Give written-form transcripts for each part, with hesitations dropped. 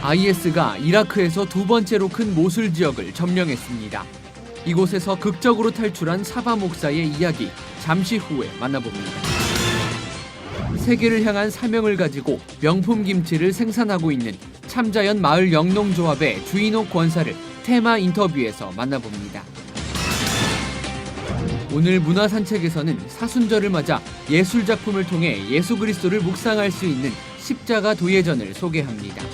IS가 이라크에서 두 번째로 큰 모술 지역을 점령했습니다. 이곳에서 극적으로 탈출한 사바 목사의 이야기 잠시 후에 만나봅니다. 세계를 향한 사명을 가지고 명품 김치를 생산하고 있는 참자연 마을 영농조합의 주인옥 권사를 테마 인터뷰에서 만나봅니다. 오늘 문화산책에서는 사순절을 맞아 예술작품을 통해 예수 그리스도를 묵상할 수 있는 십자가 도예전을 소개합니다.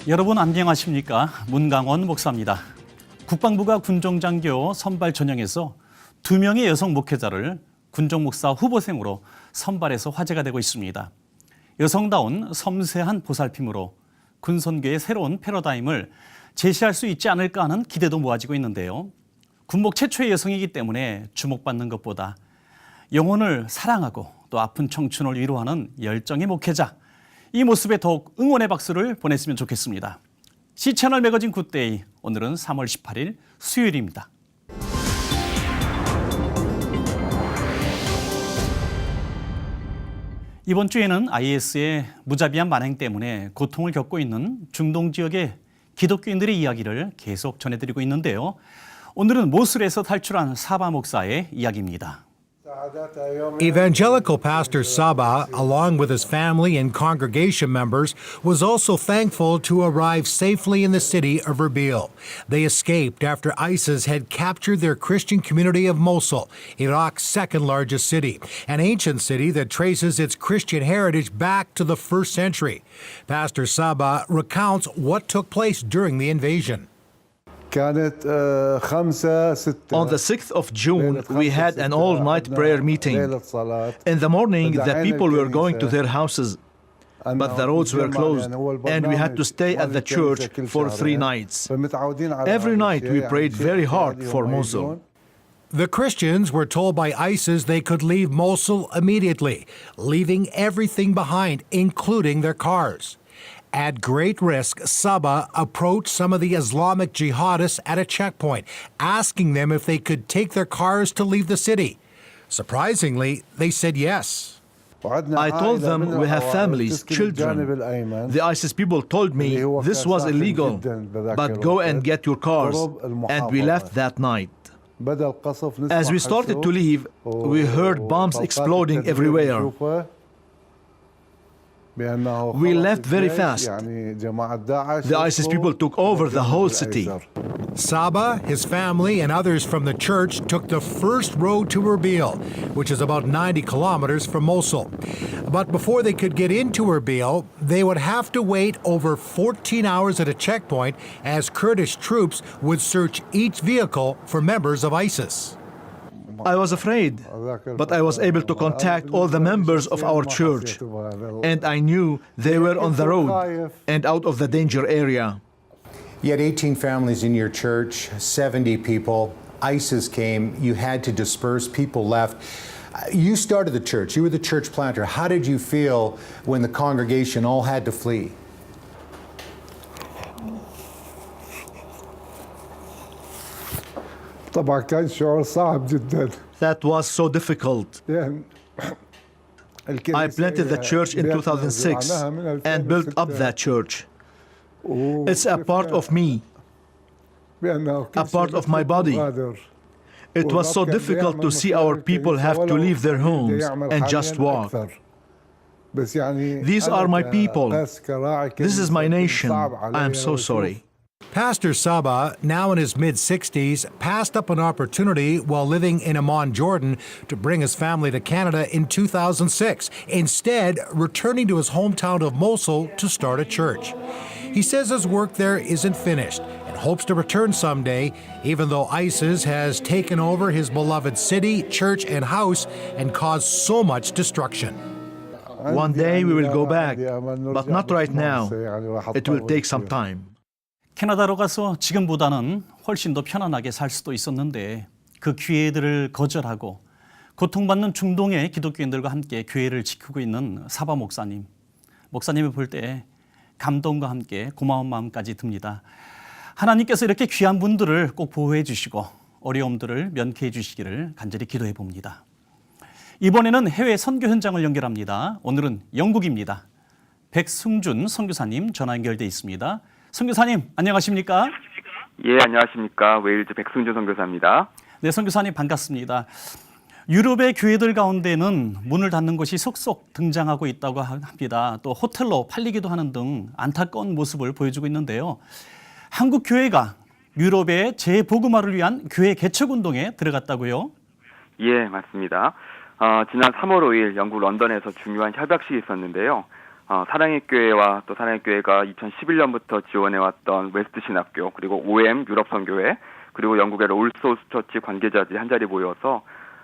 여러분 안녕하십니까? 문강원 목사입니다. 국방부가 군종장교 선발 전형에서 2명의 여성 목회자를 군종목사 후보생으로 선발해서 화제가 되고 있습니다. 여성다운 섬세한 보살핌으로 군선교의 새로운 패러다임을 제시할 수 있지 않을까 하는 기대도 모아지고 있는데요. 군목 최초의 여성이기 때문에 주목받는 것보다 영혼을 사랑하고 또 아픈 청춘을 위로하는 열정의 목회자, 이 모습에 더욱 응원의 박수를 보냈으면 좋겠습니다. C채널 매거진 굿데이, 오늘은 3월 18일 수요일입니다. 이번 주에는 IS의 무자비한 만행 때문에 고통을 겪고 있는 중동 지역의 기독교인들의 이야기를 계속 전해드리고 있는데요. 오늘은 모술에서 탈출한 사바 목사의 이야기입니다. Evangelical pastor Saba, along with his family and congregation members, was also thankful to arrive safely in the city of Erbil. They escaped after ISIS had captured their Christian community of Mosul, Iraq's second largest city, an ancient city that traces its Christian heritage back to the 1st century. Pastor Saba recounts what took place during the invasion. On the 6th of June, we had an all-night prayer meeting. In the morning, the people were going to their houses, but the roads were closed, and we had to stay at the church for 3 nights. Every night, we prayed very hard for Mosul. The Christians were told by ISIS they could leave Mosul immediately, leaving everything behind, including their cars. At great risk, Saba approached some of the Islamic jihadists at a checkpoint, asking them if they could take their cars to leave the city. Surprisingly, they said yes. I told them we have families, children. The ISIS people told me this was illegal, but go and get your cars, and we left that night. As we started to leave, we heard bombs exploding everywhere. We left very fast. The ISIS people took over the whole city. Saba, his family, and others from the church took the first road to Erbil, which is about 90 kilometers from Mosul. But before they could get into Erbil, they would have to wait over 14 hours at a checkpoint as Kurdish troops would search each vehicle for members of ISIS. I was afraid, but I was able to contact all the members of our church, and I knew they were on the road and out of the danger area. You had 18 families in your church, 70 people. ISIS came, you had to disperse, people left. You started the church, you were the church planter. How did you feel when the congregation all had to flee? That was so difficult. I planted the church in 2006 and built up that church. It's a part of me, a part of my body. It was so difficult to see our people have to leave their homes and just walk. These are my people. This is my nation. I am so sorry. Pastor Saba, now in his mid-60s, passed up an opportunity while living in Amman, Jordan, to bring his family to Canada in 2006, instead returning to his hometown of Mosul to start a church. He says his work there isn't finished and hopes to return someday, even though ISIS has taken over his beloved city, church, and house and caused so much destruction. One day we will go back, but not right now. It will take some time. 캐나다로 가서 지금보다는 훨씬 더 편안하게 살 수도 있었는데 그 기회들을 거절하고 고통받는 중동의 기독교인들과 함께 교회를 지키고 있는 사바 목사님. 목사님을 볼 때 감동과 함께 고마운 마음까지 듭니다. 하나님께서 이렇게 귀한 분들을 꼭 보호해 주시고 어려움들을 면케해 주시기를 간절히 기도해 봅니다. 이번에는 해외 선교 현장을 연결합니다. 오늘은 영국입니다. 백승준 선교사님 전화 연결돼 있습니다. 선교사님 안녕하십니까? 예, 안녕하십니까. 웨일즈 백승준 선교사입니다. 네, 선교사님 반갑습니다. 유럽의 교회들 가운데는 문을 닫는 곳이 속속 등장하고 있다고 합니다. 또 호텔로 팔리기도 하는 등 안타까운 모습을 보여주고 있는데요. 한국 교회가 유럽의 재복음화를 위한 교회 개척 운동에 들어갔다고요? 예, 맞습니다. 지난 3월 5일 영국 런던에서 중요한 협약식이 있었는데요. 사랑의 교회와 또 사랑의 교회가 2011년부터 지원해왔던 웨스트 신학교, 그리고 OM 유럽 선교회, 그리고 영국의 올소우스 처치 관계자들이 한자리에 모여서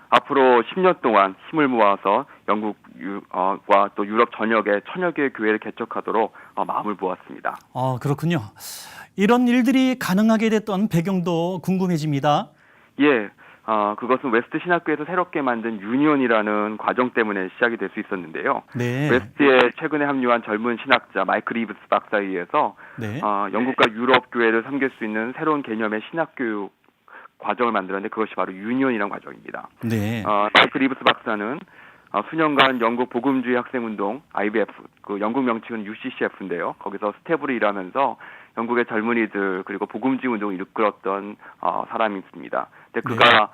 앞으로 10년 동안 힘을 모아서 영국과 또 유럽 전역에 천여 개의 교회를 개척하도록 마음을 모았습니다. 그렇군요. 이런 일들이 가능하게 됐던 배경도 궁금해집니다. 예, 그것은 웨스트 신학교에서 새롭게 만든 유니온이라는 과정 때문에 시작이 될 수 있었는데요. 네. 웨스트에 최근에 합류한 젊은 신학자 마이클 이브스 박사에 의해서 네. 영국과 유럽 교회를 섬길 수 있는 새로운 개념의 신학교육 과정을 만들었는데 그것이 바로 유니온이라는 과정입니다. 네. 마이클 이브스 박사는 수년간 영국 복음주의 학생운동 IBF, 그 영국 명칭은 UCCF인데요. 거기서 스텝으로 일하면서 영국의 젊은이들 그리고 복음주의 운동을 이끌었던 사람이 있습니다. 근데 그가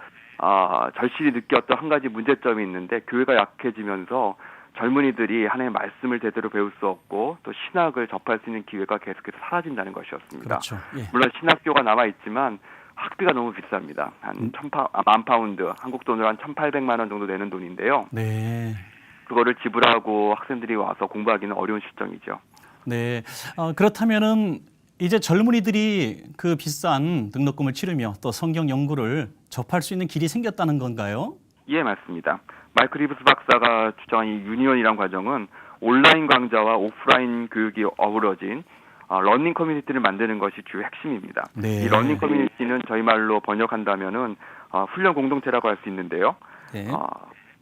절실히 느꼈던 한 가지 문제점이 있는데 교회가 약해지면서 젊은이들이 하나님의 말씀을 제대로 배울 수 없고 또 신학을 접할 수 있는 기회가 계속해서 사라진다는 것이었습니다. 그렇죠. 예. 물론 신학교가 남아있지만 학비가 너무 비쌉니다. 한 10,000파운드, 한국 돈으로 한 1,800만 원 정도 되는 돈인데요. 네. 그거를 지불하고 학생들이 와서 공부하기는 어려운 실정이죠. 네. 그렇다면은 이제 젊은이들이 그 비싼 등록금을 치르며 또 성경 연구를 접할 수 있는 길이 생겼다는 건가요? 예, 맞습니다. 마이클 이브스 박사가 주장한 이 유니온이란 과정은 온라인 강좌와 오프라인 교육이 어우러진 러닝 커뮤니티를 만드는 것이 주요 핵심입니다. 네. 이 러닝 커뮤니티는 저희 말로 번역한다면은 훈련 공동체라고 할 수 있는데요. 네.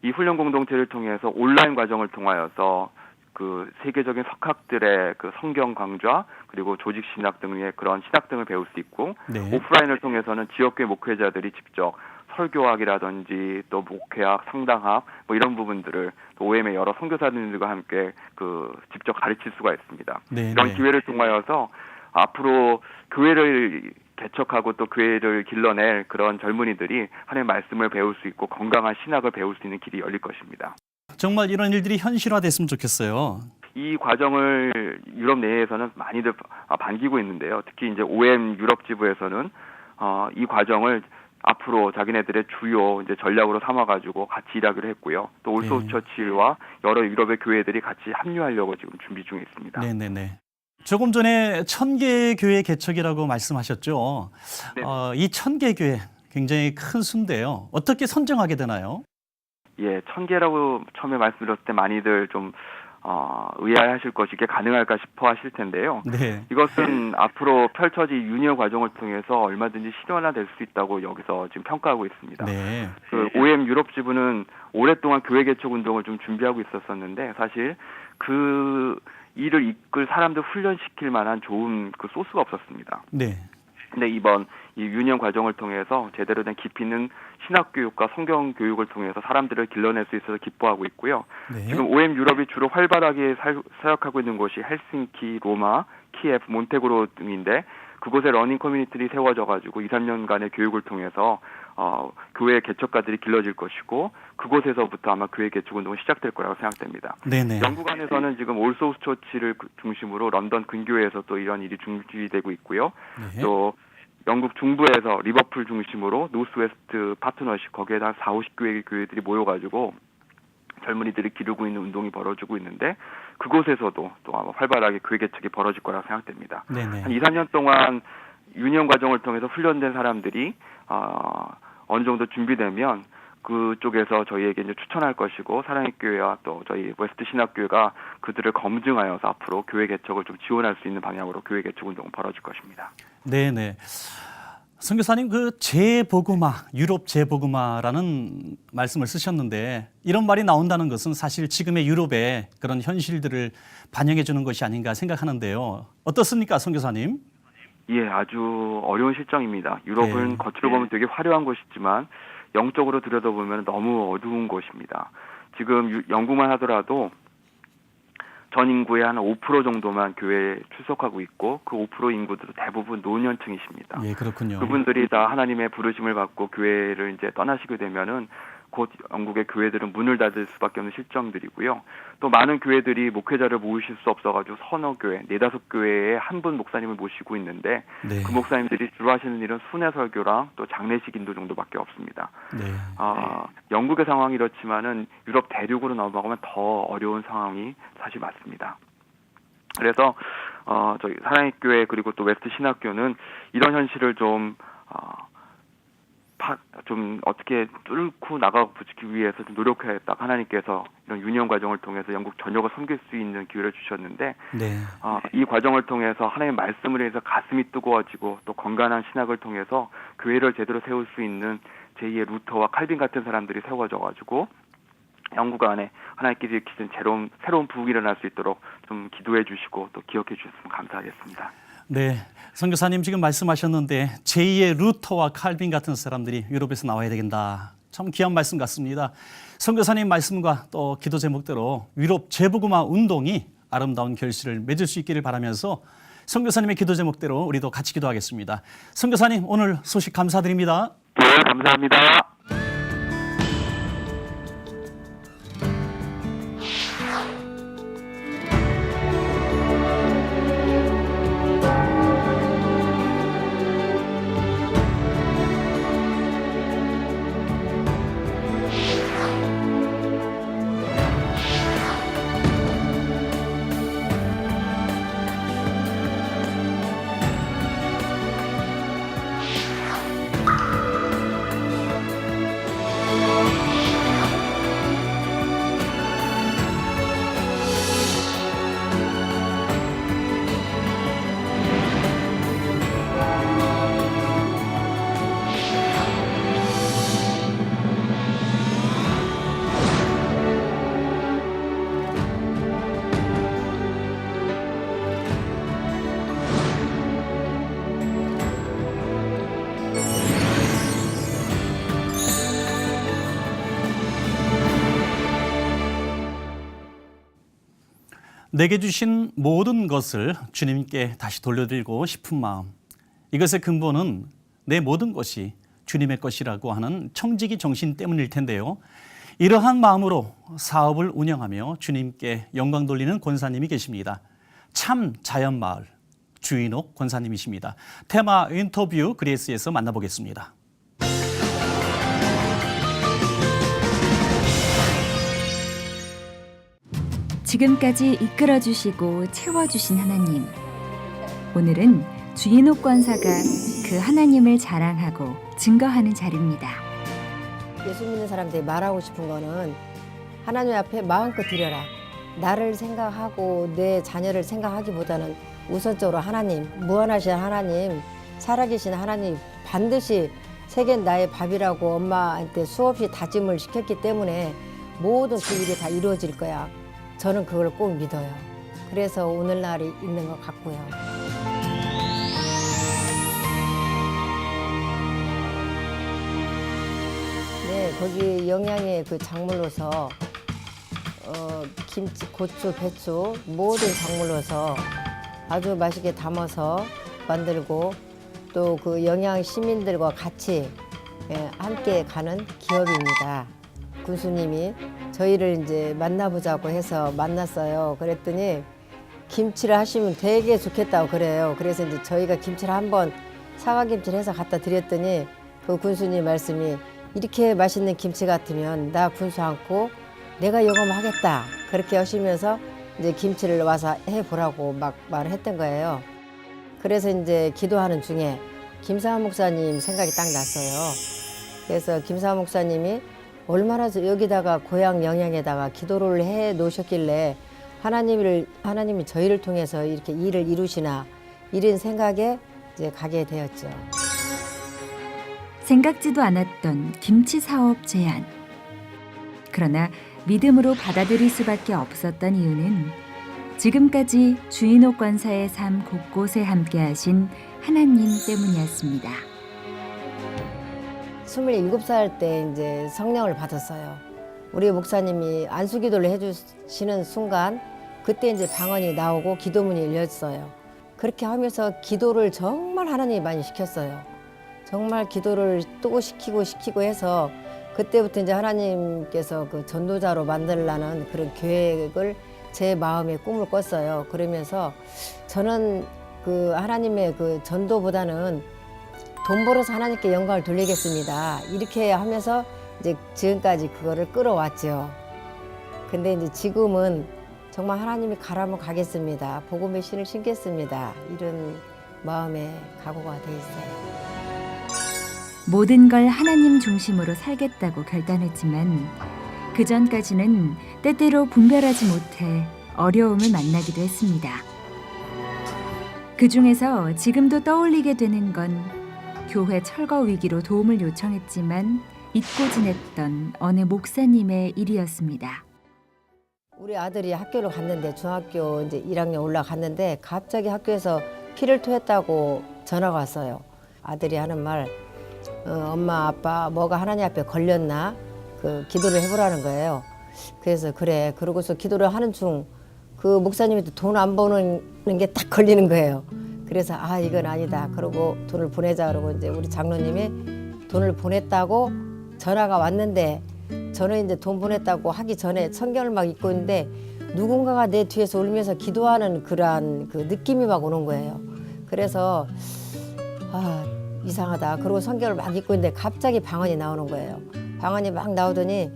이 훈련 공동체를 통해서 온라인 과정을 통하여서 그 세계적인 석학들의 그 성경 강좌 그리고 조직 신학 등의 그런 신학 등을 배울 수 있고 네. 오프라인을 통해서는 지역교회 목회자들이 직접 설교학이라든지 또 목회학, 상당학 뭐 이런 부분들을 또 OM의 여러 선교사님들과 함께 그 직접 가르칠 수가 있습니다. 네, 이런 네. 기회를 통하여서 앞으로 교회를 개척하고 또 교회를 길러낼 그런 젊은이들이 하나님의 말씀을 배울 수 있고 건강한 신학을 배울 수 있는 길이 열릴 것입니다. 정말 이런 일들이 현실화됐으면 좋겠어요. 이 과정을 유럽 내에서는 많이들 반기고 있는데요. 특히 이제 OM 유럽 지부에서는 이 과정을 앞으로 자기네들의 주요 이제 전략으로 삼아가지고 같이 일하기로 했고요. 또 올소우스 처치와 여러 유럽의 교회들이 같이 합류하려고 지금 준비 중에 있습니다. 네네네. 조금 전에 1000개 교회 개척이라고 말씀하셨죠. 네. 이 1000개 교회 굉장히 큰 수인데요. 어떻게 선정하게 되나요? 예, 1000개라고 처음에 말씀드렸을 때 많이들 좀 의아해하실 것이 이게 가능할까 싶어 하실 텐데요. 네. 이것은 앞으로 펼쳐질 유니온 과정을 통해서 얼마든지 실현화될 수 있다고 여기서 지금 평가하고 있습니다. 네. 그 OM 유럽 지부는 오랫동안 교회 개척 운동을 좀 준비하고 있었었는데 사실 그 일을 이끌 사람들 훈련시킬 만한 좋은 그 소스가 없었습니다. 네. 근데 이번 이 유니온 과정을 통해서 제대로 된 깊이 있는 신학 교육과 성경 교육을 통해서 사람들을 길러낼 수 있어서 기뻐하고 있고요. 네. 지금 OM 유럽이 주로 활발하게 사역하고 있는 곳이 헬싱키, 로마, 키예프, 몬테그로 등인데 그곳에 러닝 커뮤니티들이 세워져가지고 2, 3년간의 교육을 통해서 교회 개척가들이 길러질 것이고 그곳에서부터 아마 교회 개척 운동이 시작될 거라고 생각됩니다. 네네. 영국 안에서는 지금 올소우스 처치를 중심으로 런던 근교에서 또 이런 일이 중지되고 있고요. 네. 또 영국 중부에서 리버풀 중심으로 노스웨스트 파트너십 거기에다 한 4, 50개의 교회들이 모여가지고 젊은이들이 기르고 있는 운동이 벌어지고 있는데 그곳에서도 또 아마 활발하게 교회 개척이 벌어질 거라고 생각됩니다. 네네. 한 2, 3년 동안 유니온 과정을 통해서 훈련된 사람들이 어느 정도 준비되면 그쪽에서 저희에게 이제 추천할 것이고 사랑의 교회와 또 저희 웨스트 신학교회가 그들을 검증하여서 앞으로 교회 개척을 좀 지원할 수 있는 방향으로 교회 개척 운동은 벌어질 것입니다. 네네. 선교사님 그 재복음화, 유럽 재복음화라는 말씀을 쓰셨는데 이런 말이 나온다는 것은 사실 지금의 유럽의 그런 현실들을 반영해 주는 것이 아닌가 생각하는데요. 어떻습니까, 선교사님? 예, 아주 어려운 실정입니다. 유럽은 네. 겉으로 보면 되게 화려한 곳이지만 영적으로 들여다보면 너무 어두운 곳입니다. 지금 영국만 하더라도 전 인구의 한 5% 정도만 교회에 출석하고 있고 그 5% 인구들은 대부분 노년층이십니다. 예, 그렇군요. 그분들이 다 하나님의 부르심을 받고 교회를 이제 떠나시게 되면은 곧 영국의 교회들은 문을 닫을 수밖에 없는 실정들이고요. 또 많은 교회들이 목회자를 모으실 수 없어가지고 서너 교회, 4-5교회에 한 분 목사님을 모시고 있는데 네. 그 목사님들이 주로 하시는 일은 순회 설교랑 또 장례식 인도 정도밖에 없습니다. 네. 영국의 상황이 이렇지만은 유럽 대륙으로 넘어가면 더 어려운 상황이 사실 맞습니다. 그래서 저희 사랑의 교회 그리고 또 웨스트 신학교는 이런 현실을 좀 어떻게 뚫고 나가고 붙이기 위해서 좀 노력해야겠다. 하나님께서 이런 유년 과정을 통해서 영국 전역을 섬길 수 있는 기회를 주셨는데 네. 이 과정을 통해서 하나님의 말씀을 위해서 가슴이 뜨거워지고 또 건강한 신학을 통해서 교회를 제대로 세울 수 있는 제2의 루터와 칼빈 같은 사람들이 세워져가지고 영국 안에 하나님께서 일으키신 새로운 부흥이 일어날 수 있도록 좀 기도해 주시고 또 기억해 주셨으면 감사하겠습니다. 네, 선교사님 지금 말씀하셨는데 제2의 루터와 칼빈 같은 사람들이 유럽에서 나와야 되겠다. 참 귀한 말씀 같습니다. 선교사님 말씀과 또 기도 제목대로 유럽 재복음화 운동이 아름다운 결실을 맺을 수 있기를 바라면서 선교사님의 기도 제목대로 우리도 같이 기도하겠습니다. 선교사님 오늘 소식 감사드립니다. 네, 감사합니다. 내게 주신 모든 것을 주님께 다시 돌려드리고 싶은 마음. 이것의 근본은 내 모든 것이 주님의 것이라고 하는 청지기 정신 때문일 텐데요. 이러한 마음으로 사업을 운영하며 주님께 영광 돌리는 권사님이 계십니다. 참 자연마을 주인옥 권사님이십니다. 테마 인터뷰 그레이스에서 만나보겠습니다. 지금까지 이끌어주시고 채워주신 하나님. 오늘은 주인옥 권사가 그 하나님을 자랑하고 증거하는 자리입니다. 예수 믿는 사람들이 말하고 싶은 거는 하나님 앞에 마음껏 드려라. 나를 생각하고 내 자녀를 생각하기보다는 우선적으로 하나님, 무한하신 하나님, 살아계신 하나님 반드시 세계는 나의 밥이라고 엄마한테 수없이 다짐을 시켰기 때문에 모든 그 일이 다 이루어질 거야. 저는 그걸 꼭 믿어요. 그래서 오늘날이 있는 것 같고요. 네, 거기 영양의 그 작물로서 김치, 고추, 배추 모든 작물로서 아주 맛있게 담아서 만들고 또 그 영양 시민들과 같이 함께 가는 기업입니다. 군수님이 저희를 이제 만나보자고 해서 만났어요. 그랬더니 김치를 하시면 되게 좋겠다고 그래요. 그래서 이제 저희가 김치를 한번 사과김치를 해서 갖다 드렸더니 그 군수님 말씀이 이렇게 맛있는 김치 같으면 나 군수 않고 내가 영업하겠다. 그렇게 하시면서 이제 김치를 와서 해보라고 막 말을 했던 거예요. 그래서 이제 기도하는 중에 김사환 목사님 생각이 딱 났어요. 그래서 김사환 목사님이 얼마나 여기다가 고향 영양에다가 기도를 해 놓으셨길래 하나님이 저희를 통해서 이렇게 일을 이루시나 이런 생각에 이제 가게 되었죠. 생각지도 않았던 김치 사업 제안. 그러나 믿음으로 받아들일 수밖에 없었던 이유는 지금까지 주인옥 권사의 삶 곳곳에 함께하신 하나님 때문이었습니다. 27살 때 이제 성령을 받았어요. 우리 목사님이 안수기도를 해주시는 순간 그때 이제 방언이 나오고 기도문이 열렸어요. 그렇게 하면서 기도를 정말 하나님이 많이 시켰어요. 정말 기도를 또 시키고 해서 그때부터 이제 하나님께서 그 전도자로 만들라는 그런 계획을 제 마음에 꿈을 꿨어요. 그러면서 저는 그 하나님의 그 전도보다는 돈 벌어서 하나님께 영광을 돌리겠습니다. 이렇게 하면서 이제 지금까지 그거를 끌어왔죠. 근데 이제 지금은 정말 하나님이 가라면 가겠습니다. 복음의 신을 신겠습니다. 이런 마음의 각오가 돼 있어요. 모든 걸 하나님 중심으로 살겠다고 결단했지만 그 전까지는 때때로 분별하지 못해 어려움을 만나기도 했습니다. 그 중에서 지금도 떠올리게 되는 건 교회 철거 위기로 도움을 요청했지만 잊고 지냈던 어느 목사님의 일이었습니다. 우리 아들이 학교를 갔는데 중학교 이제 1학년 올라갔는데 갑자기 학교에서 피를 토했다고 전화가 왔어요. 아들이 하는 말, 엄마 아빠 뭐가 하나님 앞에 걸렸나? 그 기도를 해보라는 거예요. 그래서 그래. 그러고서 기도를 하는 중 그 목사님한테 돈 안 버는 게 딱 걸리는 거예요. 그래서 아 이건 아니다. 그러고 돈을 보내자 그러고 이제 우리 장로님이 돈을 보냈다고 전화가 왔는데 저는 이제 돈 보냈다고 하기 전에 성경을 막 읽고 있는데 누군가가 내 뒤에서 울면서 기도하는 그러한 그 느낌이 막 오는 거예요. 그래서 아 이상하다. 그리고 성경을 막 읽고 있는데 갑자기 방언이 나오는 거예요. 방언이 막 나오더니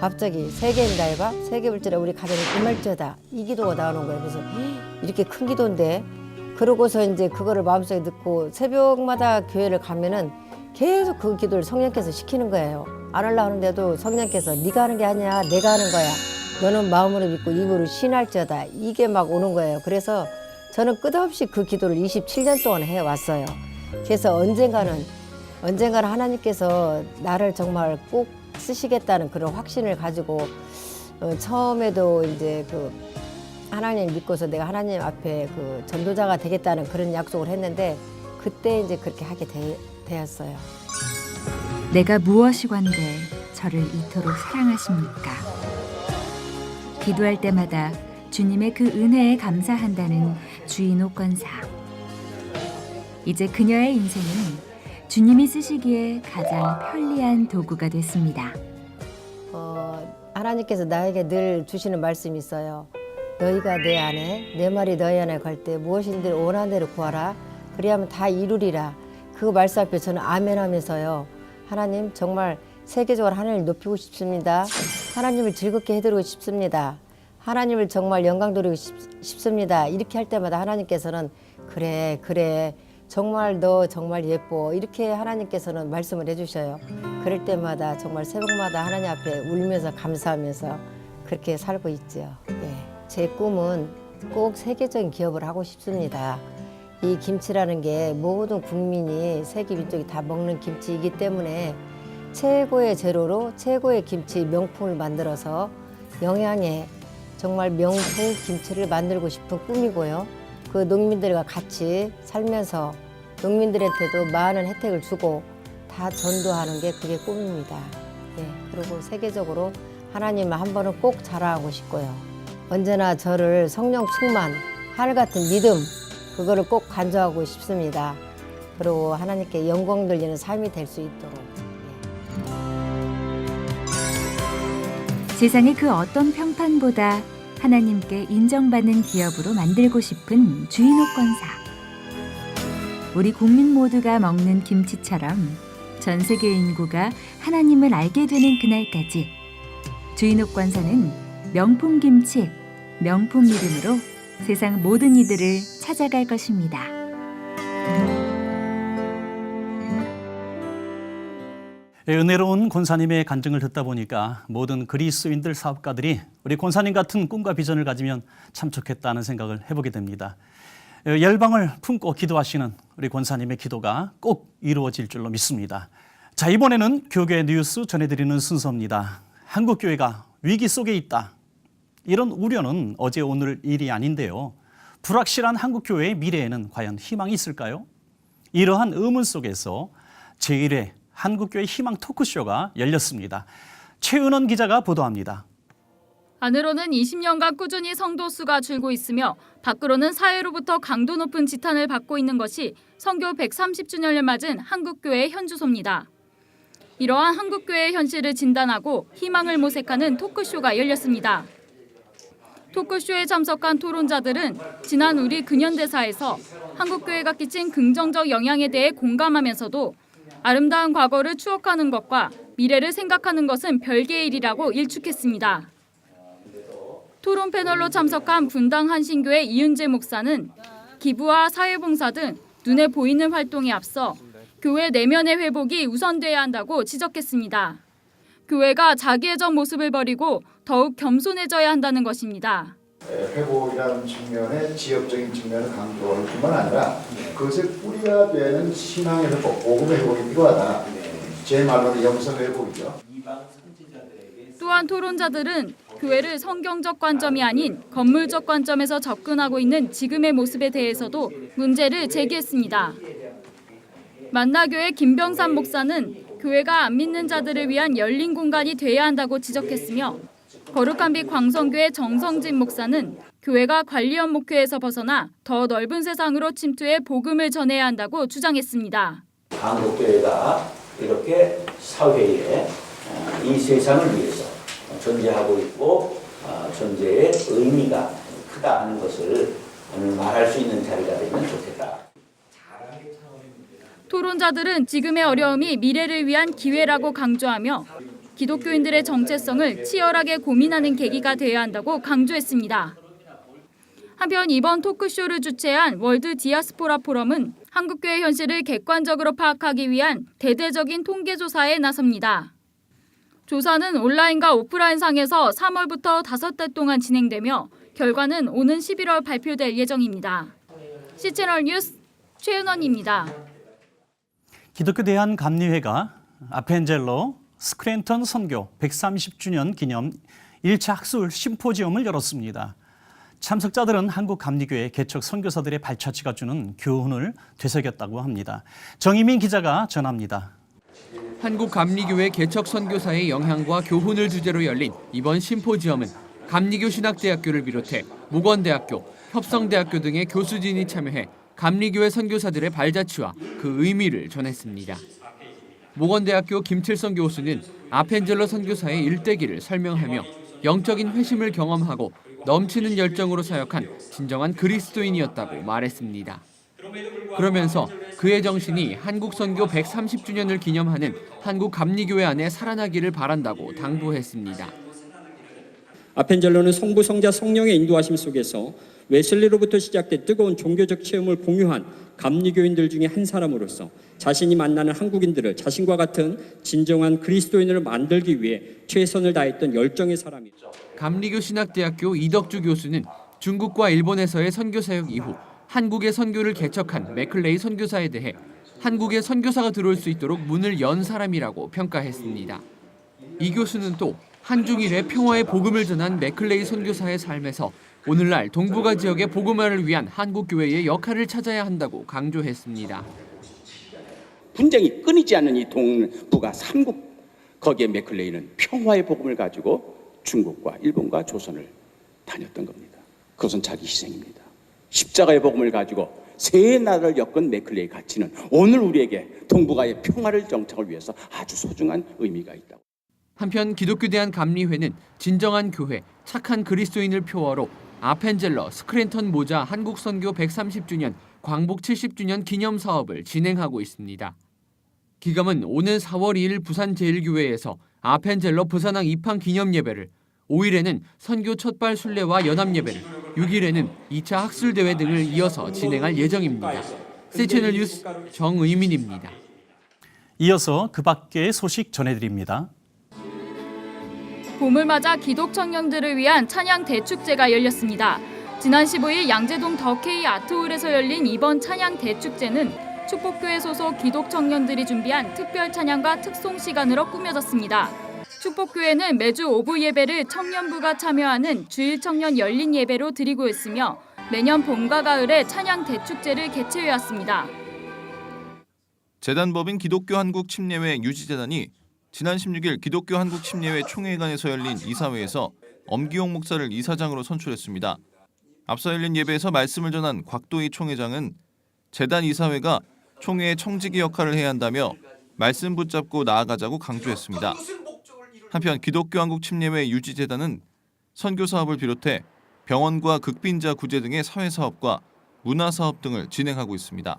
갑자기 세계인가 해봐. 세계 물질에 우리 가정이 임할지어다. 이 기도가 나오는 거예요. 그래서 이렇게 큰 기도인데 그러고서 이제 그거를 마음속에 넣고 새벽마다 교회를 가면은 계속 그 기도를 성령께서 시키는 거예요. 안 하려고 하는데도 성령께서 네가 하는 게 아니야. 내가 하는 거야. 너는 마음으로 믿고 입으로 신할지어다. 이게 막 오는 거예요. 그래서 저는 끝없이 그 기도를 27년 동안 해왔어요. 그래서 언젠가는 하나님께서 나를 정말 꼭 쓰시겠다는 그런 확신을 가지고 처음에도 이제 그 하나님 믿고서 내가 하나님 앞에 그 전도자가 되겠다는 그런 약속을 했는데 그때 이제 그렇게 하게 되었어요. 내가 무엇이건데 저를 이토록 사랑하십니까? 기도할 때마다 주님의 그 은혜에 감사한다는 주인옥 권사. 이제 그녀의 인생은 주님이 쓰시기에 가장 편리한 도구가 됐습니다. 하나님께서 나에게 늘 주시는 말씀이 있어요. 너희가 내 안에 내 말이 너희 안에 갈 때 무엇인지 원하는 대로 구하라. 그리하면 다 이루리라. 그 말씀 앞에 저는 아멘 하면서요. 하나님 정말 세계적으로 하나님을 높이고 싶습니다. 하나님을 즐겁게 해드리고 싶습니다. 하나님을 정말 영광 돌리고 싶습니다. 이렇게 할 때마다 하나님께서는 그래 정말 너 정말 예뻐 이렇게 하나님께서는 말씀을 해주셔요. 그럴 때마다 정말 새벽마다 하나님 앞에 울면서 감사하면서 그렇게 살고 있죠. 예. 제 꿈은 꼭 세계적인 기업을 하고 싶습니다. 이 김치라는 게 모든 국민이 세계 민족이 다 먹는 김치이기 때문에 최고의 재료로 최고의 김치 명품을 만들어서 영양에 정말 명품 김치를 만들고 싶은 꿈이고요. 그 농민들과 같이 살면서 농민들한테도 많은 혜택을 주고 다 전도하는 게 그게 꿈입니다. 예, 그리고 세계적으로 하나님을 한 번은 꼭 자랑하고 싶고요. 언제나 저를 성령 충만, 하늘 같은 믿음, 그거를 꼭 간주하고 싶습니다. 그리고 하나님께 영광 돌리는 삶이 될 수 있도록. 세상의 그 어떤 평판보다 하나님께 인정받는 기업으로 만들고 싶은 주인옥 권사. 우리 국민 모두가 먹는 김치처럼 전 세계 인구가 하나님을 알게 되는 그날까지 주인옥 권사는 명품 김치, 명품 믿음으로 세상 모든 이들을 찾아갈 것입니다. 은혜로운 권사님의 간증을 듣다 보니까 모든 그리스도인들 사업가들이 우리 권사님 같은 꿈과 비전을 가지면 참 좋겠다는 생각을 해보게 됩니다. 열방을 품고 기도하시는 우리 권사님의 기도가 꼭 이루어질 줄로 믿습니다. 자, 이번에는 교계 뉴스 전해드리는 순서입니다. 한국교회가 위기 속에 있다. 이런 우려는 어제 오늘 일이 아닌데요. 불확실한 한국교회의 미래에는 과연 희망이 있을까요? 이러한 의문 속에서 제1회 한국교회 희망 토크쇼가 열렸습니다. 최은원 기자가 보도합니다. 안으로는 20년간 꾸준히 성도 수가 줄고 있으며 밖으로는 사회로부터 강도 높은 지탄을 받고 있는 것이 선교 130주년을 맞은 한국교회의 현주소입니다. 이러한 한국교회의 현실을 진단하고 희망을 모색하는 토크쇼가 열렸습니다. 토크쇼에 참석한 토론자들은 지난 우리 근현대사에서 한국교회가 끼친 긍정적 영향에 대해 공감하면서도 아름다운 과거를 추억하는 것과 미래를 생각하는 것은 별개의 일이라고 일축했습니다. 토론 패널로 참석한 분당 한신교회 이윤재 목사는 기부와 사회봉사 등 눈에 보이는 활동에 앞서 교회 내면의 회복이 우선돼야 한다고 지적했습니다. 교회가 자기애적 모습을 버리고 더욱 겸손해져야 한다는 것입니다. 회복이라는 측면에 지역적인 측면을 강조할 뿐만 아니라 그것의 뿌리가 되는 신앙의 회복, 복음의 회복이 필요하다. 제 말로는 영성 회복이죠. 또한 토론자들은 교회를 성경적 관점이 아닌 건물적 관점에서 접근하고 있는 지금의 모습에 대해서도 문제를 제기했습니다. 만나교회 김병삼 목사는 교회가 안 믿는 자들을 위한 열린 공간이 돼야 한다고 지적했으며 거룩한 빛 광성교회 정성진 목사는 교회가 관리원 목회에서 벗어나 더 넓은 세상으로 침투해 복음을 전해야 한다고 주장했습니다. 한국교회가 이렇게 사회에 이 세상을 위해서 존재하고 있고 존재의 의미가 크다 하는 것을 오늘 말할 수 있는 자리가 되면 좋겠다. 토론자들은 지금의 어려움이 미래를 위한 기회라고 강조하며 기독교인들의 정체성을 치열하게 고민하는 계기가 되어야 한다고 강조했습니다. 한편 이번 토크쇼를 주최한 월드 디아스포라 포럼은 한국교회 현실을 객관적으로 파악하기 위한 대대적인 통계조사에 나섭니다. 조사는 온라인과 오프라인 상에서 3월부터 5달 동안 진행되며 결과는 오는 11월 발표될 예정입니다. C채널 뉴스 최은원입니다. 기독교 대한감리회가 아펜젤로 스크랜턴 선교 130주년 기념 1차 학술 심포지엄을 열었습니다. 참석자들은 한국감리교회 개척 선교사들의 발자취가 주는 교훈을 되새겼다고 합니다. 정희민 기자가 전합니다. 한국감리교회 개척 선교사의 영향과 교훈을 주제로 열린 이번 심포지엄은 감리교 신학대학교를 비롯해 목원대학교, 협성대학교 등의 교수진이 참여해 감리교회 선교사들의 발자취와 그 의미를 전했습니다. 목원대학교 김칠성 교수는 아펜젤러 선교사의 일대기를 설명하며 영적인 회심을 경험하고 넘치는 열정으로 사역한 진정한 그리스도인이었다고 말했습니다. 그러면서 그의 정신이 한국 선교 130주년을 기념하는 한국감리교회 안에 살아나기를 바란다고 당부했습니다. 아펜젤러는 성부, 성자, 성령의 인도하심 속에서 웨슬리로부터 시작된 뜨거운 종교적 체험을 공유한 감리교인들 중에 한 사람으로서 자신이 만나는 한국인들을 자신과 같은 진정한 그리스도인을 만들기 위해 최선을 다했던 열정의 사람이죠. 감리교 신학대학교 이덕주 교수는 중국과 일본에서의 선교 사역 이후 한국의 선교를 개척한 맥클레이 선교사에 대해 한국에 선교사가 들어올 수 있도록 문을 연 사람이라고 평가했습니다. 이 교수는 또 한중일의 평화의 복음을 전한 맥클레이 선교사의 삶에서 오늘날 동북아 지역의 복음화를 위한 한국교회의 역할을 찾아야 한다고 강조했습니다. 분쟁이 끊이지 않는 이 동북아 3국, 거기에 맥클레이는 평화의 복음을 가지고 중국과 일본과 조선을 다녔던 겁니다. 그것은 자기 희생입니다. 십자가의 복음을 가지고 세 나라를 엮은 맥클레이의 가치는 오늘 우리에게 동북아의 평화를 정착을 위해서 아주 소중한 의미가 있다고. 한편 기독교 대한감리회는 진정한 교회, 착한 그리스도인을 표어로 아펜젤러 스크랜턴 모자 한국선교 130주년, 광복 70주년 기념 사업을 진행하고 있습니다. 기감은 오는 4월 2일 부산제일교회에서 아펜젤러 부산항 입항 기념 예배를, 5일에는 선교 첫발 순례와 연합 예배를, 6일에는 2차 학술대회 등을 이어서 진행할 예정입니다. C채널 뉴스 정의민입니다. 이어서 그 밖의 소식 전해드립니다. 봄을 맞아 기독 청년들을 위한 찬양 대축제가 열렸습니다. 지난 15일 양재동 더케이 아트홀에서 열린 이번 찬양 대축제는 축복교회 소속 기독 청년들이 준비한 특별 찬양과 특송 시간으로 꾸며졌습니다. 축복교회는 매주 오후 예배를 청년부가 참여하는 주일 청년 열린 예배로 드리고 있으며 매년 봄과 가을에 찬양 대축제를 개최해왔습니다. 재단법인 기독교 한국 침례회 유지재단이 지난 16일 기독교 한국 침례회 총회관에서 열린 이사회에서 엄기용 목사를 이사장으로 선출했습니다. 앞서 열린 예배에서 말씀을 전한 곽도희 총회장은 재단 이사회가 총회의 청지기 역할을 해야 한다며 말씀 붙잡고 나아가자고 강조했습니다. 한편 기독교 한국 침례회 유지재단은 선교 사업을 비롯해 병원과 극빈자 구제 등의 사회 사업과 문화 사업 등을 진행하고 있습니다.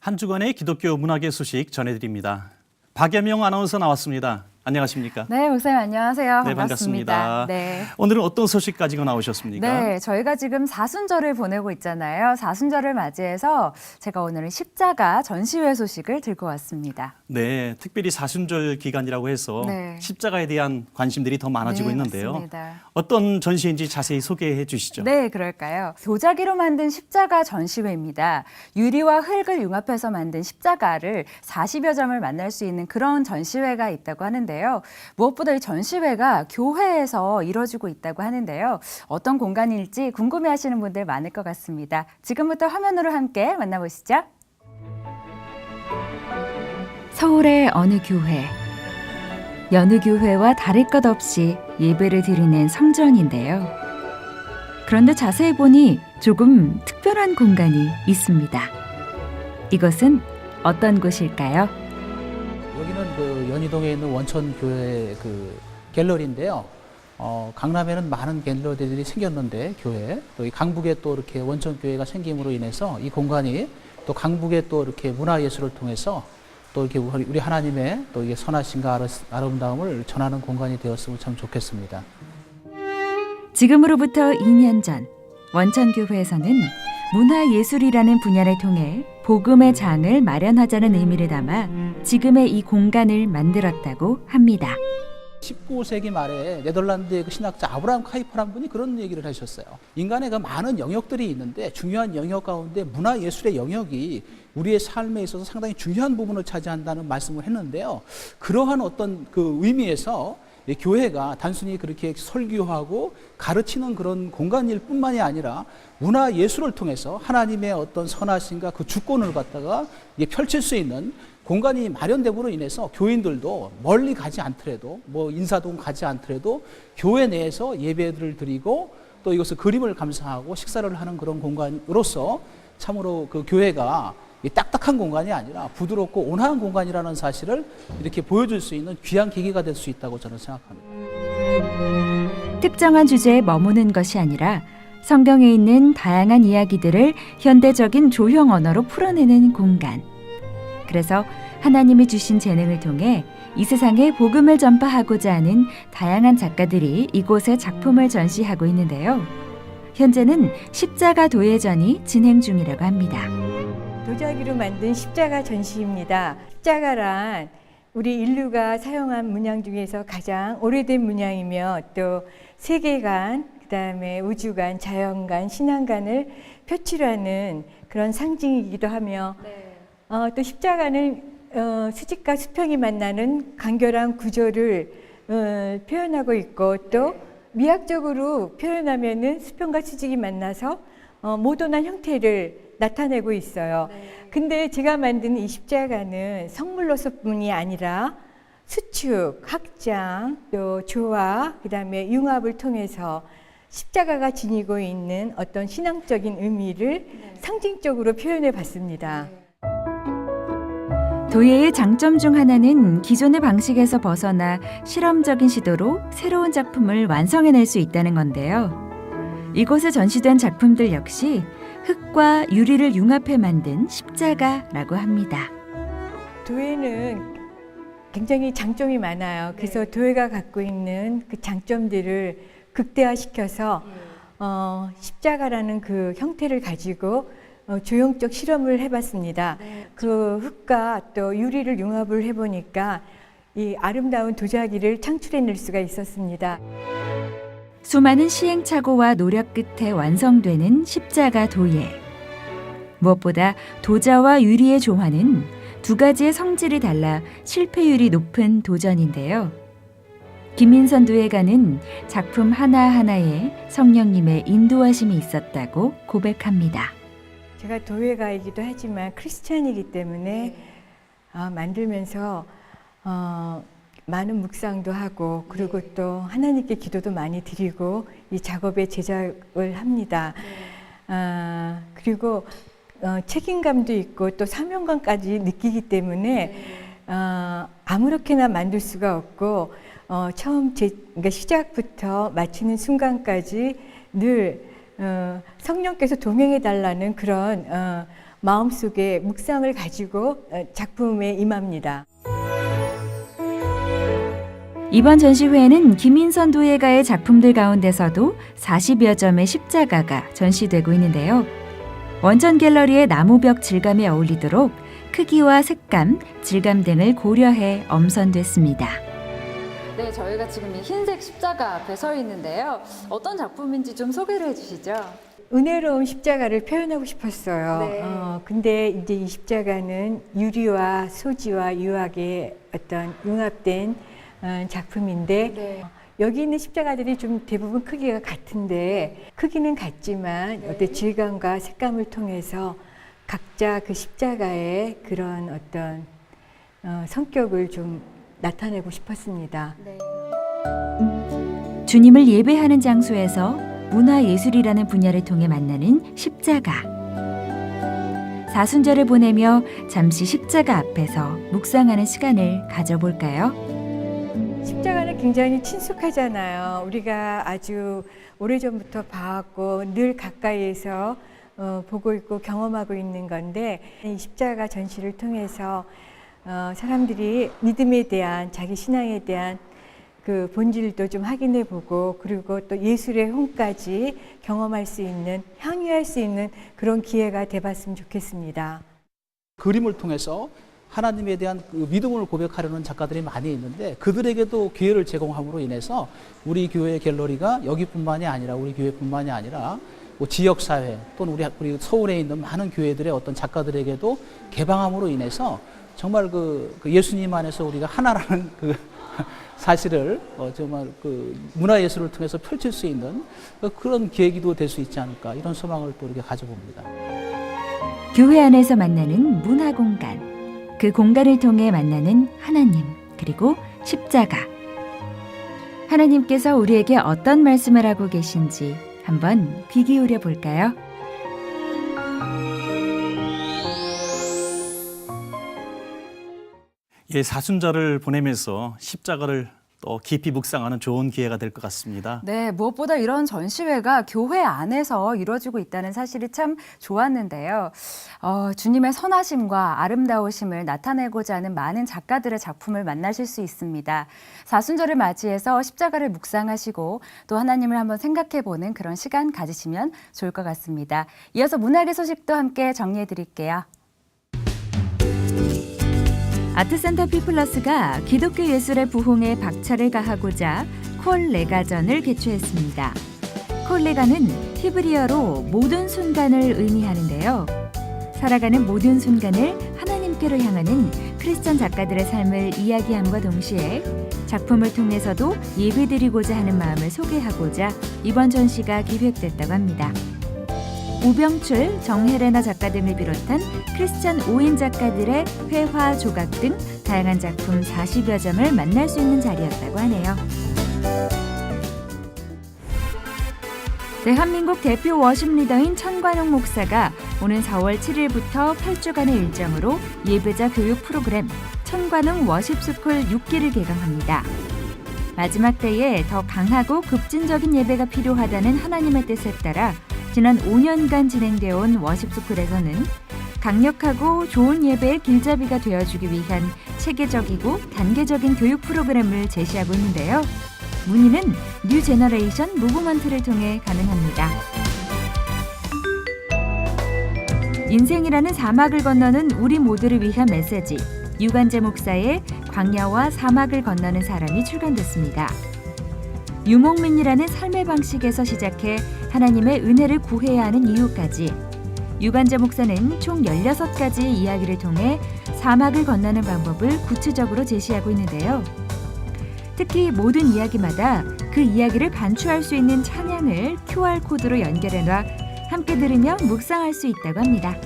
한 주간의 기독교 문화계 소식 전해드립니다. 박예명 아나운서 나왔습니다. 안녕하십니까? 네, 목사님 안녕하세요. 네, 반갑습니다. 네. 오늘은 어떤 소식 가지고 나오셨습니까? 네, 저희가 지금 사순절을 보내고 있잖아요. 사순절을 맞이해서 제가 오늘은 십자가 전시회 소식을 들고 왔습니다. 네, 특별히 사순절 기간이라고 해서 네. 십자가에 대한 관심들이 더 많아지고 네, 있는데요. 맞습니다. 어떤 전시인지 자세히 소개해 주시죠. 네, 그럴까요? 도자기로 만든 십자가 전시회입니다. 유리와 흙을 융합해서 만든 십자가를 40여 점을 만날 수 있는 그런 전시회가 있다고 하는데요. 무엇보다 이 전시회가 교회에서 이루어지고 있다고 하는데요. 어떤 공간일지 궁금해하시는 분들 많을 것 같습니다. 지금부터 화면으로 함께 만나보시죠. 서울의 어느 교회. 여느 교회와 다를 것 없이 예배를 드리는 성전인데요. 그런데 자세히 보니 조금 특별한 공간이 있습니다. 이것은 어떤 곳일까요? 여기는 그 연희동에 있는 원천교회 그 갤러리인데요. 강남에는 많은 갤러리들이 생겼는데 교회, 또 이 강북에 또 이렇게 원천교회가 생김으로 인해서 이 공간이 또 강북에 또 이렇게 문화예술을 통해서 또 이렇게 우리 하나님의 또 이게 선하심과 아름다움을 전하는 공간이 되었으면 참 좋겠습니다. 지금으로부터 2년 전 원천교회에서는 문화예술이라는 분야를 통해 복음의 장을 마련하자는 의미를 담아 지금의 이 공간을 만들었다고 합니다. 19세기 말에 네덜란드의 그 신학자 아브라함 카이퍼라는 분이 그런 얘기를 하셨어요. 인간의 그 많은 영역들이 있는데 중요한 영역 가운데 문화예술의 영역이 우리의 삶에 있어서 상당히 중요한 부분을 차지한다는 말씀을 했는데요. 그러한 어떤 그 의미에서 교회가 단순히 그렇게 설교하고 가르치는 그런 공간일 뿐만이 아니라 문화예술을 통해서 하나님의 어떤 선하심과 그 주권을 갖다가 펼칠 수 있는 공간이 마련됨으로 인해서 교인들도 멀리 가지 않더라도 뭐 인사동 가지 않더라도 교회 내에서 예배를 드리고 또 이것을 그림을 감상하고 식사를 하는 그런 공간으로서 참으로 그 교회가 딱딱한 공간이 아니라 부드럽고 온화한 공간이라는 사실을 이렇게 보여줄 수 있는 귀한 계기가 될 수 있다고 저는 생각합니다. 특정한 주제에 머무는 것이 아니라 성경에 있는 다양한 이야기들을 현대적인 조형 언어로 풀어내는 공간. 그래서 하나님이 주신 재능을 통해 이 세상에 복음을 전파하고자 하는 다양한 작가들이 이곳에 작품을 전시하고 있는데요. 현재는 십자가 도예전이 진행 중이라고 합니다. 도자기로 만든 십자가 전시입니다. 십자가란 우리 인류가 사용한 문양 중에서 가장 오래된 문양이며 또 세계관, 그다음에 우주관, 자연관, 신앙관을 표출하는 그런 상징이기도 하며 또 십자가는 수직과 수평이 만나는 간결한 구조를 표현하고 있고 또 미학적으로 표현하면은 수평과 수직이 만나서 모던한 형태를 나타내고 있어요. 근데 제가 만든 이 십자가는 성물로서뿐이 아니라 수축, 확장, 또 조화, 그다음에 융합을 통해서 십자가가 지니고 있는 어떤 신앙적인 의미를 상징적으로 표현해 봤습니다. 도예의 장점 중 하나는 기존의 방식에서 벗어나 실험적인 시도로 새로운 작품을 완성해낼 수 있다는 건데요. 이곳에 전시된 작품들 역시 흙과 유리를 융합해 만든 십자가라고 합니다. 도예는 굉장히 장점이 많아요. 그래서 도예가 갖고 있는 그 장점들을 극대화시켜서 십자가라는 그 형태를 가지고 조형적 실험을 해봤습니다. 그 흙과 또 유리를 융합을 해보니까 이 아름다운 도자기를 창출해낼 수가 있었습니다. 수많은 시행착오와 노력 끝에 완성되는 십자가 도예. 무엇보다 도자와 유리의 조화는 두 가지의 성질이 달라 실패율이 높은 도전인데요. 김민선 도예가는 작품 하나하나에 성령님의 인도하심이 있었다고 고백합니다. 제가 도예가이기도 하지만 크리스찬이기 때문에 만들면서 많은 묵상도 하고 그리고 또 하나님께 기도도 많이 드리고 이 작업에 제작을 합니다. 그리고 책임감도 있고 또 사명감까지 느끼기 때문에 아무렇게나 만들 수가 없고 그러니까 시작부터 마치는 순간까지 늘 성령께서 동행해 달라는 그런 마음속에 묵상을 가지고 작품에 임합니다. 이번 전시회에는 김인선 도예가의 작품들 가운데서도 40여 점의 십자가가 전시되고 있는데요. 원전 갤러리의 나무벽 질감에 어울리도록 크기와 색감, 질감 등을 고려해 엄선됐습니다. 네, 저희가 지금 이 흰색 십자가 앞에 서 있는데요. 어떤 작품인지 좀 소개를 해주시죠. 은혜로운 십자가를 표현하고 싶었어요. 네. 근데 이제 이 십자가는 유리와 소지와 유화의 어떤 융합된 작품인데 네. 여기 있는 십자가들이 좀 대부분 크기가 같은데 크기는 같지만 어떤 질감과 색감을 통해서 각자 그 십자가의 그런 어떤 성격을 좀 나타내고 싶었습니다. 주님을 예배하는 장소에서 문화예술이라는 분야를 통해 만나는 십자가. 사순절을 보내며 잠시 십자가 앞에서 묵상하는 시간을 가져볼까요? 십자가는 굉장히 친숙하잖아요. 우리가 아주 오래전부터 봐왔고 늘 가까이에서 보고 있고 경험하고 있는 건데 이 십자가 전시를 통해서 사람들이 믿음에 대한 자기 신앙에 대한 그 본질도 좀 확인해 보고 그리고 또 예술의 혼까지 경험할 수 있는 향유할 수 있는 그런 기회가 돼봤으면 좋겠습니다. 그림을 통해서 하나님에 대한 그 믿음을 고백하려는 작가들이 많이 있는데 그들에게도 기회를 제공함으로 인해서 우리 교회 갤러리가 여기뿐만이 아니라 우리 교회뿐만이 아니라 뭐 지역사회 또는 우리 서울에 있는 많은 교회들의 어떤 작가들에게도 개방함으로 인해서 정말 그 예수님 안에서 우리가 하나라는 그 사실을 정말 그 문화예술을 통해서 펼칠 수 있는 그런 계기도 될 수 있지 않을까 이런 소망을 또 이렇게 가져봅니다. 교회 안에서 만나는 문화 공간. 그 공간을 통해 만나는 하나님, 그리고 십자가. 하나님께서 우리에게 어떤 말씀을 하고 계신지 한번 귀 기울여 볼까요? 예, 사순절을 보내면서 십자가를 또 깊이 묵상하는 좋은 기회가 될 것 같습니다. 네, 무엇보다 이런 전시회가 교회 안에서 이루어지고 있다는 사실이 참 좋았는데요. 주님의 선하심과 아름다우심을 나타내고자 하는 많은 작가들의 작품을 만나실 수 있습니다. 사순절을 맞이해서 십자가를 묵상하시고 또 하나님을 한번 생각해보는 그런 시간 가지시면 좋을 것 같습니다. 이어서 문학의 소식도 함께 정리해 드릴게요. 아트센터 피플러스가 기독교 예술의 부흥에 박차를 가하고자 콜레가전을 개최했습니다. 콜레가는 히브리어로 모든 순간을 의미하는데요. 살아가는 모든 순간을 하나님께로 향하는 크리스천 작가들의 삶을 이야기함과 동시에 작품을 통해서도 예배드리고자 하는 마음을 소개하고자 이번 전시가 기획됐다고 합니다. 우병출, 정혜레나 작가 등을 비롯한 크리스천 5인 작가들의 회화, 조각 등 다양한 작품 40여 점을 만날 수 있는 자리였다고 하네요. 대한민국 대표 워십 리더인 천관용 목사가 오는 4월 7일부터 8주간의 일정으로 예배자 교육 프로그램 천관용 워십스쿨 6기를 개강합니다. 마지막 때에 더 강하고 급진적인 예배가 필요하다는 하나님의 뜻에 따라 지난 5년간 진행되어 온 워십스쿨에서는 강력하고 좋은 예배의 길잡이가 되어주기 위한 체계적이고 단계적인 교육 프로그램을 제시하고 있는데요. 문의는 뉴 제너레이션 무브먼트를 통해 가능합니다. 인생이라는 사막을 건너는 우리 모두를 위한 메시지, 유관재 목사의 광야와 사막을 건너는 사람이 출간됐습니다. 유목민이라는 삶의 방식에서 시작해 하나님의 은혜를 구해야 하는 이유까지 유관재 목사는 총 16가지의 이야기를 통해 사막을 건너는 방법을 구체적으로 제시하고 있는데요. 특히 모든 이야기마다 그 이야기를 반추할 수 있는 찬양을 QR코드로 연결해놔 함께 들으며 묵상할 수 있다고 합니다.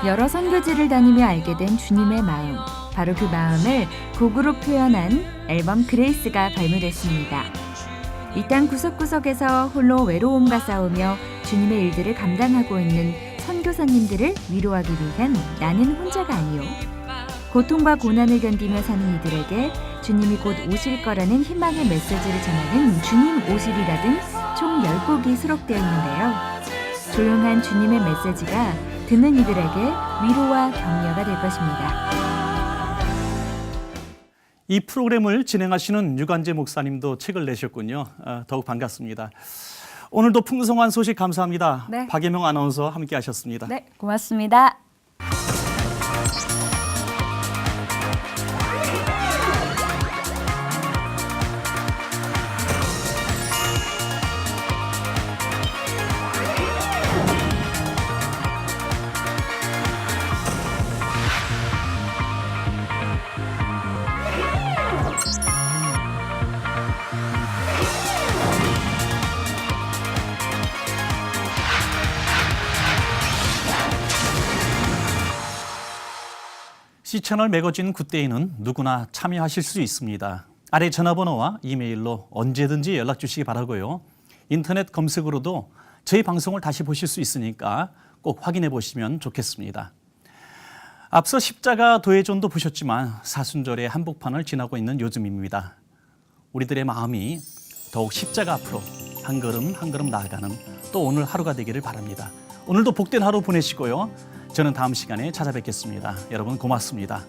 여러 선교지를 다니며 알게 된 주님의 마음, 바로 그 마음을 곡으로 표현한 앨범 그레이스가 발매됐습니다. 이 땅 구석구석에서 홀로 외로움과 싸우며 주님의 일들을 감당하고 있는 선교사님들을 위로하기 위한 나는 혼자가 아니요. 고통과 고난을 견디며 사는 이들에게 주님이 곧 오실 거라는 희망의 메시지를 전하는 주님 오시리라 등 총 10곡이 수록되어 있는데요. 조용한 주님의 메시지가 듣는 이들에게 위로와 격려가 될 것입니다. 이 프로그램을 진행하시는 유관재 목사님도 책을 내셨군요. 더욱 반갑습니다. 오늘도 풍성한 소식 감사합니다. 네. 박예명 아나운서 함께하셨습니다. 네, 고맙습니다. C채널 매거진 굿데이는 누구나 참여하실 수 있습니다. 아래 전화번호와 이메일로 언제든지 연락 주시기 바라고요. 인터넷 검색으로도 저희 방송을 다시 보실 수 있으니까 꼭 확인해 보시면 좋겠습니다. 앞서 십자가 도회전도 보셨지만 사순절의 한복판을 지나고 있는 요즘입니다. 우리들의 마음이 더욱 십자가 앞으로 한 걸음 한 걸음 나아가는 또 오늘 하루가 되기를 바랍니다. 오늘도 복된 하루 보내시고요. 저는 다음 시간에 찾아뵙겠습니다. 여러분 고맙습니다.